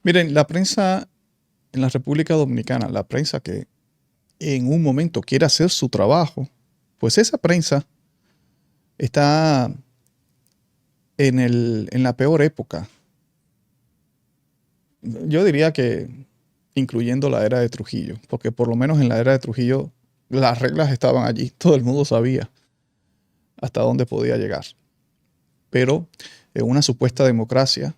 Miren, la prensa en la República Dominicana, la prensa que en un momento quiere hacer su trabajo, pues esa prensa está en la peor época. Yo diría que incluyendo la era de Trujillo, porque por lo menos en la era de Trujillo las reglas estaban allí, todo el mundo sabía hasta dónde podía llegar. Pero en una supuesta democracia,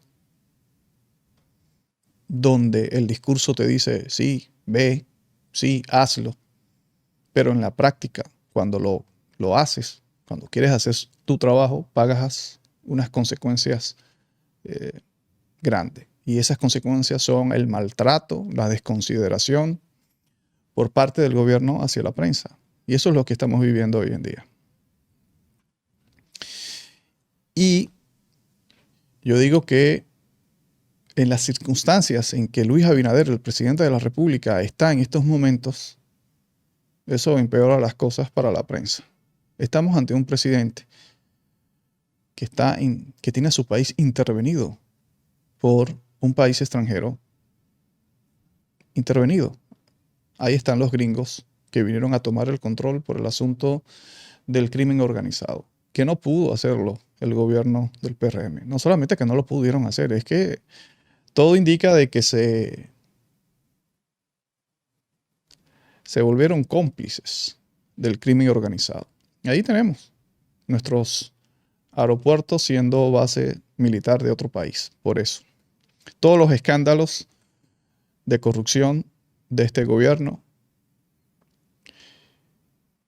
donde el discurso te dice, sí, ve, sí, hazlo, pero en la práctica, cuando lo haces, cuando quieres hacer tu trabajo, pagas unas consecuencias grandes. Y esas consecuencias son el maltrato, la desconsideración por parte del gobierno hacia la prensa. Y eso es lo que estamos viviendo hoy en día. Y yo digo que en las circunstancias en que Luis Abinader, el presidente de la República, está en estos momentos, eso empeora las cosas para la prensa. Estamos ante un presidente que tiene a su país intervenido por un país extranjero intervenido. Ahí están los gringos que vinieron a tomar el control por el asunto del crimen organizado, que no pudo hacerlo el gobierno del PRM. No solamente que no lo pudieron hacer, es que todo indica de que se volvieron cómplices del crimen organizado. Y ahí tenemos nuestros aeropuertos siendo base militar de otro país, por eso. Todos los escándalos de corrupción de este gobierno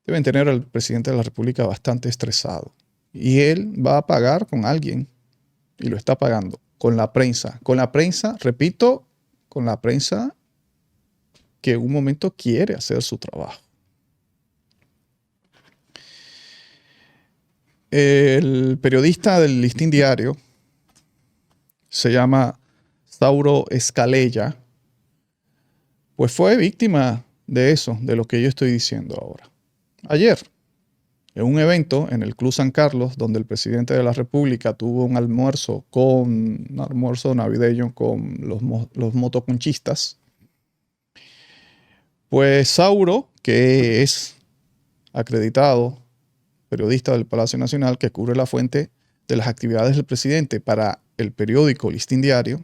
deben tener al presidente de la República bastante estresado. Y él va a pagar con alguien, y lo está pagando, con la prensa. Con la prensa, repito, con la prensa que en un momento quiere hacer su trabajo. El periodista del Listín Diario se llama Sauro Escalella, pues fue víctima de eso, de lo que yo estoy diciendo ahora. Ayer, en un evento en el Club San Carlos, donde el presidente de la República tuvo un almuerzo navideño con los motoconchistas, pues Sauro, que es acreditado periodista del Palacio Nacional que cubre la fuente de las actividades del presidente para el periódico Listín Diario,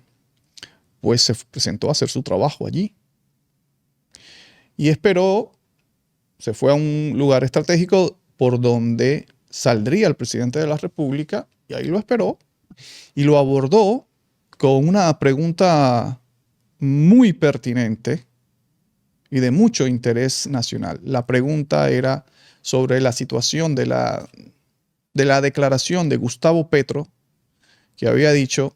pues se presentó a hacer su trabajo allí. Y se fue a un lugar estratégico por donde saldría el presidente de la República, y ahí lo esperó y lo abordó con una pregunta muy pertinente y de mucho interés nacional. La pregunta era sobre la situación de la declaración de Gustavo Petro, que había dicho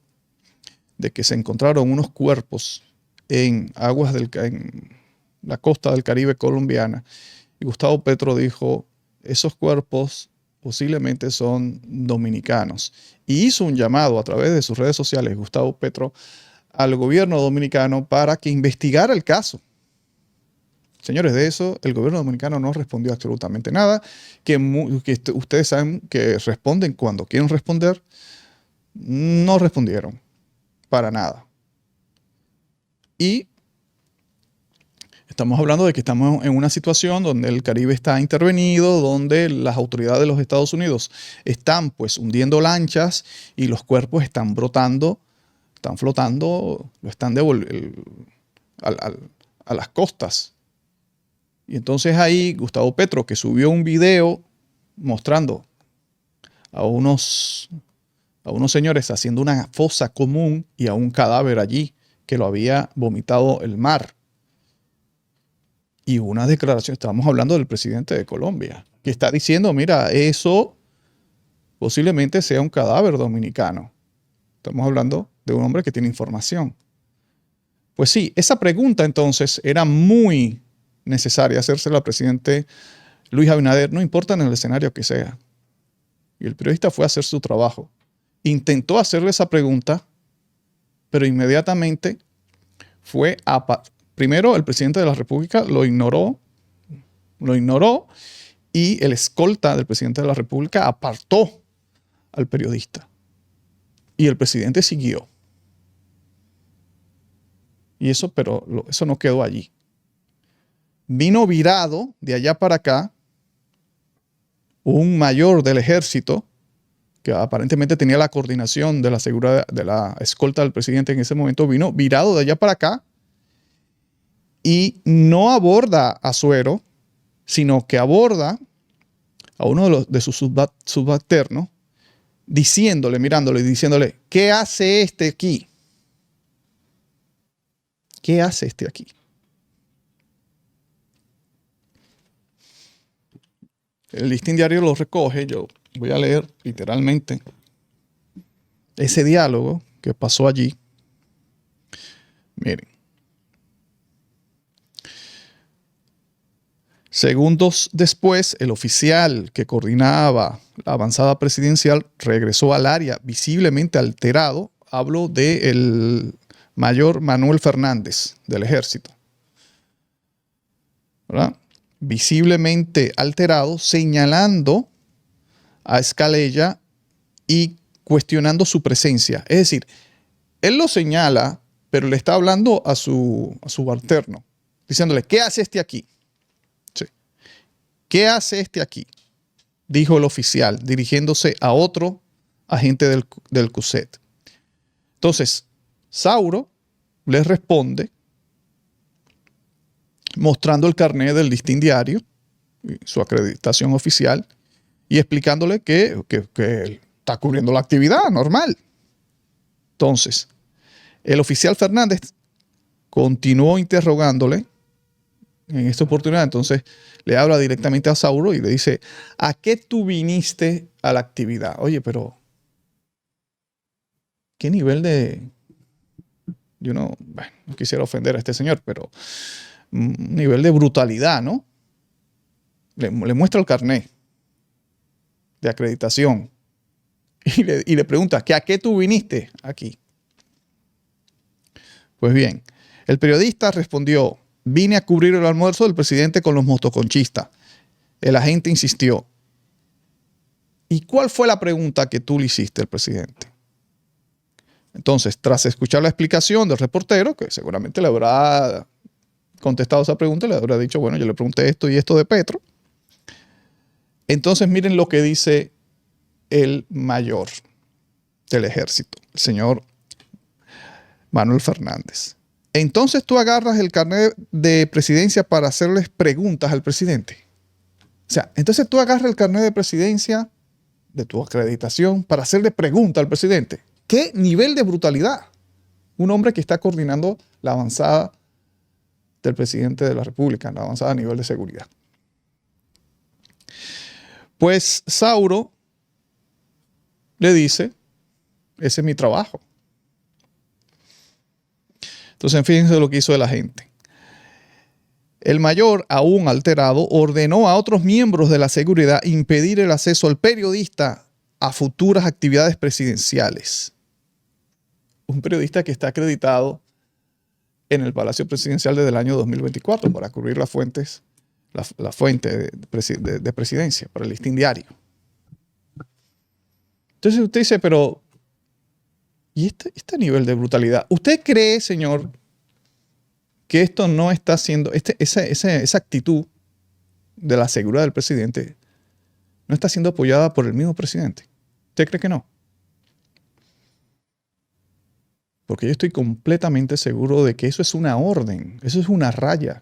de que se encontraron unos cuerpos en en la costa del Caribe colombiana. Y Gustavo Petro dijo, esos cuerpos posiblemente son dominicanos. Y hizo un llamado a través de sus redes sociales, Gustavo Petro, al gobierno dominicano para que investigara el caso. Señores, de eso el gobierno dominicano no respondió absolutamente nada, que ustedes saben que responden cuando quieren responder, no respondieron para nada. Y estamos hablando de que estamos en una situación donde el Caribe está intervenido, donde las autoridades de los Estados Unidos están pues hundiendo lanchas y los cuerpos están brotando, están flotando, lo están devolviendo a las costas. Y entonces ahí Gustavo Petro, que subió un video mostrando a unos señores haciendo una fosa común y a un cadáver allí que lo había vomitado el mar. Y una declaración, estamos hablando del presidente de Colombia, que está diciendo, mira, eso posiblemente sea un cadáver dominicano. Estamos hablando de un hombre que tiene información. Pues sí, esa pregunta entonces era muy necesaria hacérsela al presidente Luis Abinader, no importa en el escenario que sea. Y el periodista fue a hacer su trabajo. Intentó hacerle esa pregunta, pero inmediatamente primero el presidente de la República lo ignoró y el escolta del presidente de la República apartó al periodista. Y el presidente siguió. Y eso, pero eso no quedó allí. Vino virado de allá para acá un mayor del ejército que aparentemente tenía la coordinación de la seguridad de la escolta del presidente en ese momento, vino virado de allá para acá y no aborda a Suero, sino que aborda a uno de sus subalternos, diciéndole, mirándole y diciéndole, ¿qué hace este aquí? ¿Qué hace este aquí? El listín diario lo recoge, yo voy a leer literalmente ese diálogo que pasó allí. Miren. Segundos después, el oficial que coordinaba la avanzada presidencial regresó al área visiblemente alterado. Hablo del mayor Manuel Fernández del ejército, ¿verdad? Visiblemente alterado, señalando a Escalella y cuestionando su presencia. Es decir, él lo señala, pero le está hablando a su subalterno, diciéndole, ¿qué hace este aquí? Sí. ¿Qué hace este aquí? Dijo el oficial, dirigiéndose a otro agente del CUSET. Entonces, Sauro le responde mostrando el carnet del listín diario, su acreditación oficial, y explicándole que está cubriendo la actividad normal. Entonces, el oficial Fernández continuó interrogándole en esta oportunidad. Entonces, le habla directamente a Sauro y le dice, ¿a qué tú viniste a la actividad? Oye, pero ¿qué nivel de...? Yo no quisiera ofender a este señor, pero un nivel de brutalidad, ¿no? Le muestra el carnet de acreditación y le pregunta, ¿a qué tú viniste aquí? Pues bien, el periodista respondió, vine a cubrir el almuerzo del presidente con los motoconchistas. El agente insistió, ¿y cuál fue la pregunta que tú le hiciste al presidente? Entonces, tras escuchar la explicación del reportero, que seguramente le habrá contestado esa pregunta, le habrá dicho, bueno, yo le pregunté esto y esto de Petro. Entonces, miren lo que dice el mayor del ejército, el señor Manuel Fernández. Entonces tú agarras el carnet de presidencia para hacerles preguntas al presidente. O sea, entonces tú agarras el carnet de presidencia de tu acreditación para hacerle preguntas al presidente. ¿Qué nivel de brutalidad? Un hombre que está coordinando la avanzada del presidente de la República, la avanzada a nivel de seguridad. Pues Sauro le dice, ese es mi trabajo. Entonces, fíjense lo que hizo el agente. El mayor, aún alterado, ordenó a otros miembros de la seguridad impedir el acceso al periodista a futuras actividades presidenciales. Un periodista que está acreditado en el Palacio Presidencial desde el año 2024 para cubrir las fuentes, la fuente de presidencia, para el listín diario. Entonces usted dice, pero ¿y este nivel de brutalidad? ¿Usted cree, señor, que esto no está siendo, esa actitud de la seguridad del presidente no está siendo apoyada por el mismo presidente? ¿Usted cree que no? Porque yo estoy completamente seguro de que eso es una orden, eso es una raya.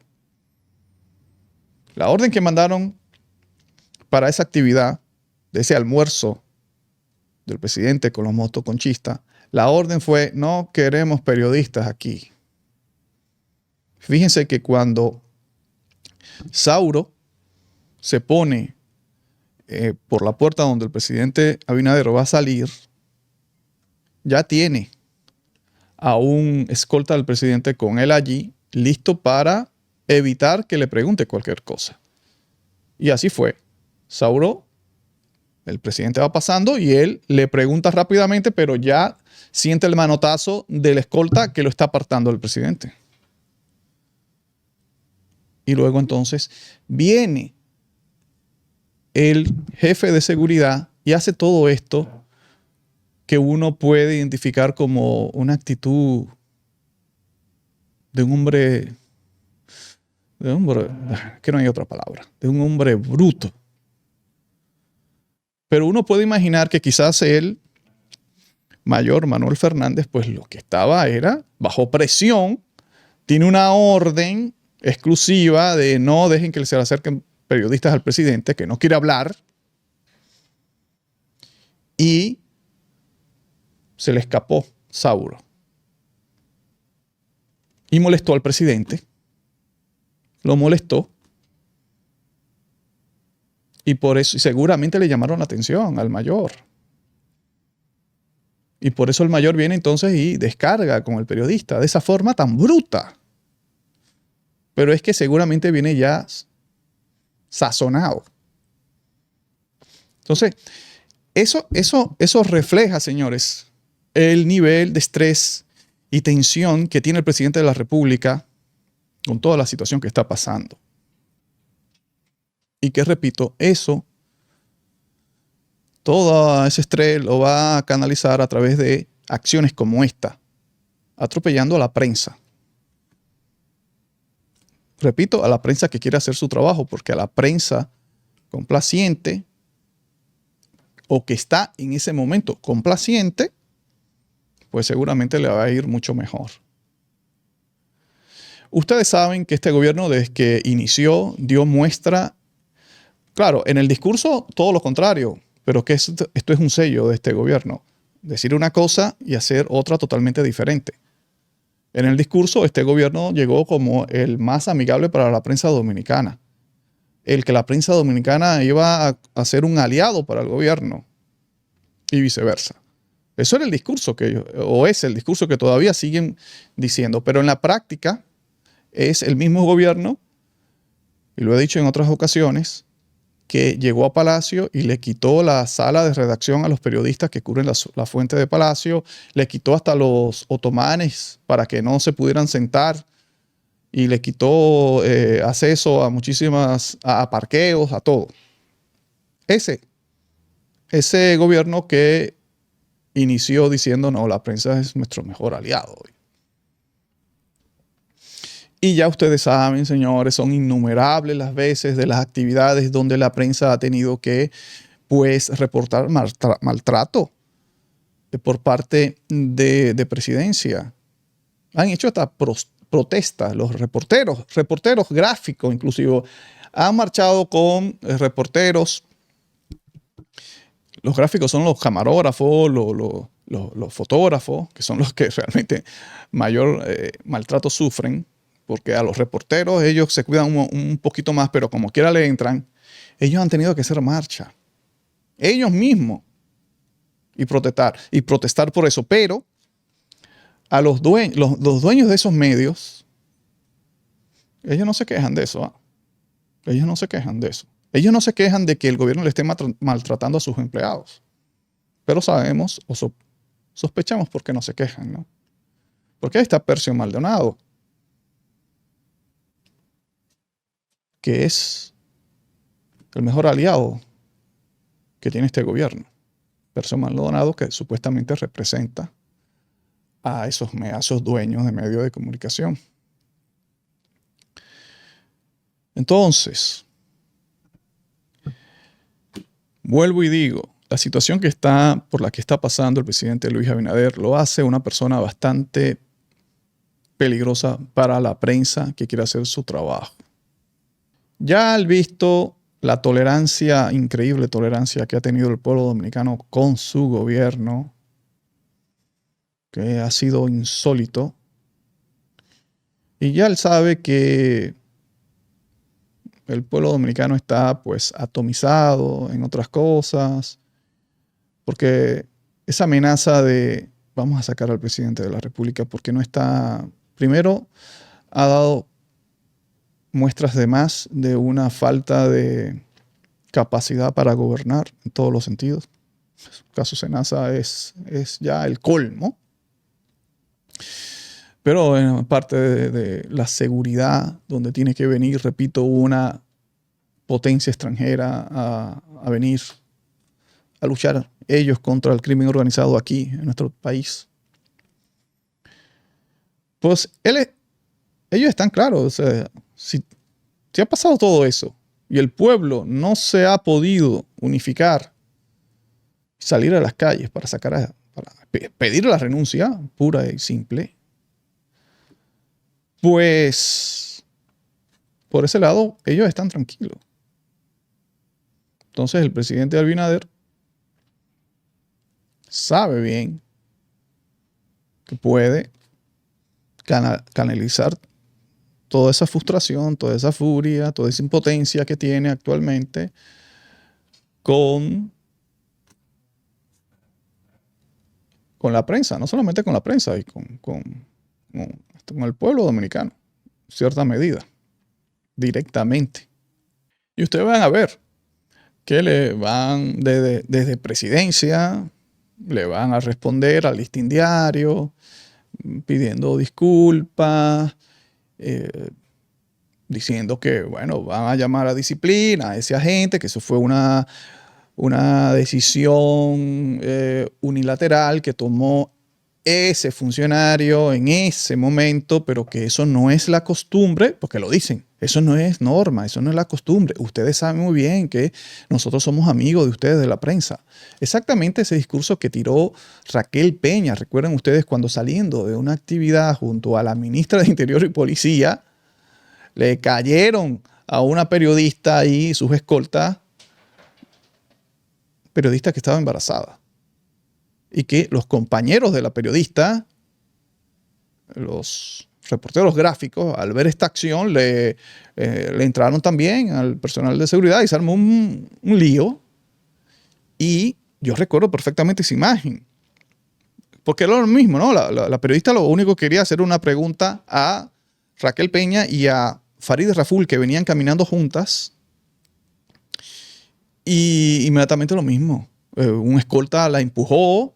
La orden que mandaron para esa actividad, de ese almuerzo del presidente con los motoconchistas, la orden fue, no queremos periodistas aquí. Fíjense que cuando Sauro se pone por la puerta donde el presidente Abinader va a salir, ya tiene a un escolta del presidente con él allí, listo para evitar que le pregunte cualquier cosa. Y así fue. Sauro, el presidente va pasando y él le pregunta rápidamente, pero ya siente el manotazo del escolta que lo está apartando del presidente. Y luego entonces viene el jefe de seguridad y hace todo esto que uno puede identificar como una actitud de un hombre, que no hay otra palabra, de un hombre bruto. Pero uno puede imaginar que quizás el mayor Manuel Fernández, pues lo que estaba era bajo presión, tiene una orden exclusiva de no dejen que se le acerquen periodistas al presidente, que no quiere hablar, y se le escapó Sauro. Y molestó al presidente, lo molestó, y por eso seguramente le llamaron la atención al mayor. Y por eso el mayor viene entonces y descarga con el periodista de esa forma tan bruta. Pero es que seguramente viene ya sazonado. Entonces, eso refleja, señores, el nivel de estrés y tensión que tiene el presidente de la República con toda la situación que está pasando. Y que, repito, todo ese estrés lo va a canalizar a través de acciones como esta, atropellando a la prensa. Repito, a la prensa que quiere hacer su trabajo, porque a la prensa complaciente o que está en ese momento complaciente, pues seguramente le va a ir mucho mejor. Ustedes saben que este gobierno, desde que inició, dio muestra, claro, en el discurso todo lo contrario, pero que esto es un sello de este gobierno. Decir una cosa y hacer otra totalmente diferente. En el discurso, este gobierno llegó como el más amigable para la prensa dominicana. El que la prensa dominicana iba a ser un aliado para el gobierno y viceversa. Eso era el discurso o es el discurso que todavía siguen diciendo. Pero en la práctica es el mismo gobierno, y lo he dicho en otras ocasiones, que llegó a Palacio y le quitó la sala de redacción a los periodistas que cubren la fuente de Palacio, le quitó hasta los otomanes para que no se pudieran sentar y le quitó acceso a a parqueos, a todo. Ese gobierno que inició diciendo, no, la prensa es nuestro mejor aliado hoy. Y ya ustedes saben, señores, son innumerables las veces de las actividades donde la prensa ha tenido que, pues, reportar maltrato por parte de presidencia. Han hecho hasta protestas, los reporteros gráficos inclusive, han marchado con reporteros. Los gráficos son los camarógrafos, los fotógrafos, que son los que realmente mayor maltrato sufren. Porque a los reporteros ellos se cuidan un poquito más, pero como quiera le entran, ellos han tenido que hacer marcha. Ellos mismos. Y protestar por eso. Pero a los dueños de esos medios, ellos no se quejan de eso. Ellos no se quejan de eso. Ellos no se quejan de que el gobierno le esté maltratando a sus empleados. Pero sabemos o sospechamos por qué no se quejan, ¿no? Porque ahí está Percio Maldonado, que es el mejor aliado que tiene este gobierno. Percio Maldonado, que supuestamente representa a esos dueños de medios de comunicación. Entonces, vuelvo y digo, la situación por la que está pasando el presidente Luis Abinader lo hace una persona bastante peligrosa para la prensa que quiere hacer su trabajo. Ya al visto la increíble tolerancia que ha tenido el pueblo dominicano con su gobierno, que ha sido insólito, y ya él sabe que el pueblo dominicano está pues atomizado en otras cosas, porque esa amenaza de vamos a sacar al presidente de la República porque no está, primero ha dado muestras de más de una falta de capacidad para gobernar en todos los sentidos. El caso Senasa es ya el colmo. Pero en parte de la seguridad, donde tiene que venir, repito, una potencia extranjera a venir a luchar ellos contra el crimen organizado aquí en nuestro país. Pues él ellos están claros. O sea, si ha pasado todo eso y el pueblo no se ha podido unificar, salir a las calles para pedir la renuncia pura y simple, pues por ese lado ellos están tranquilos. Entonces el presidente Abinader sabe bien que puede canalizar toda esa frustración, toda esa furia, toda esa impotencia que tiene actualmente con la prensa, no solamente con la prensa, y con el pueblo dominicano, en cierta medida, directamente. Y ustedes van a ver que le van desde presidencia, le van a responder al Listín Diario, pidiendo disculpas, diciendo que, bueno, van a llamar a disciplina a ese agente, que eso fue una decisión unilateral que tomó ese funcionario en ese momento, pero que eso no es la costumbre, porque lo dicen, eso no es norma, eso no es la costumbre. Ustedes saben muy bien que nosotros somos amigos de ustedes de la prensa. Exactamente ese discurso que tiró Raquel Peña. Recuerden ustedes cuando saliendo de una actividad junto a la ministra de Interior y Policía, le cayeron a una periodista y sus escoltas, periodista que estaba embarazada. Y que los compañeros de la periodista, los reporteros gráficos, al ver esta acción, le entraron también al personal de seguridad y se armó un lío. Y yo recuerdo perfectamente esa imagen. Porque era lo mismo, ¿no? La periodista lo único que quería hacer una pregunta a Raquel Peña y a Farideh Raful, que venían caminando juntas. Y inmediatamente lo mismo. Un escolta la empujó,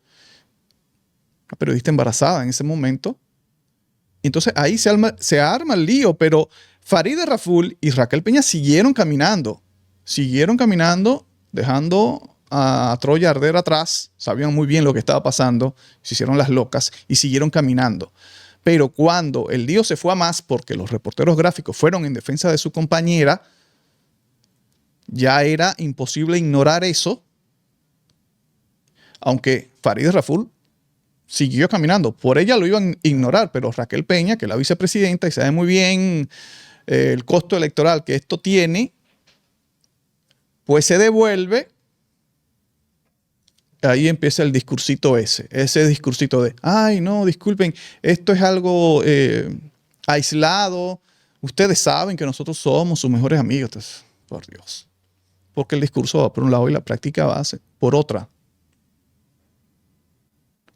la periodista embarazada en ese momento. Entonces ahí se arma el lío, pero Farideh Raful y Raquel Peña siguieron caminando, dejando a Troya arder atrás, sabían muy bien lo que estaba pasando, se hicieron las locas y siguieron caminando. Pero cuando el lío se fue a más, porque los reporteros gráficos fueron en defensa de su compañera, ya era imposible ignorar eso, aunque Farideh Raful siguió caminando. Por ella lo iban a ignorar, pero Raquel Peña, que es la vicepresidenta y sabe muy bien el costo electoral que esto tiene, pues se devuelve. Ahí empieza el discursito ese discursito de, ay, no, disculpen, esto es algo aislado. Ustedes saben que nosotros somos sus mejores amigos. Entonces, por Dios. Porque el discurso va por un lado y la práctica va por otra.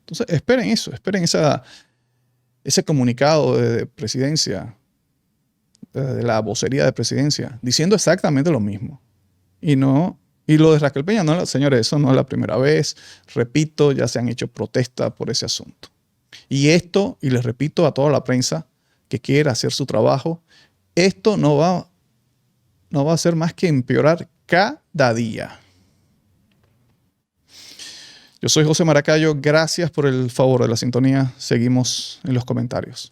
Entonces, esperen eso, esperen ese comunicado de presidencia, de la vocería de presidencia, diciendo exactamente lo mismo. Y lo de Raquel Peña, no, señores, eso no es la primera vez. Repito, ya se han hecho protestas por ese asunto. Y les repito a toda la prensa que quiera hacer su trabajo, esto no va a hacer más que empeorar cada día. Yo soy José Maracayo. Gracias por el favor de la sintonía. Seguimos en los comentarios.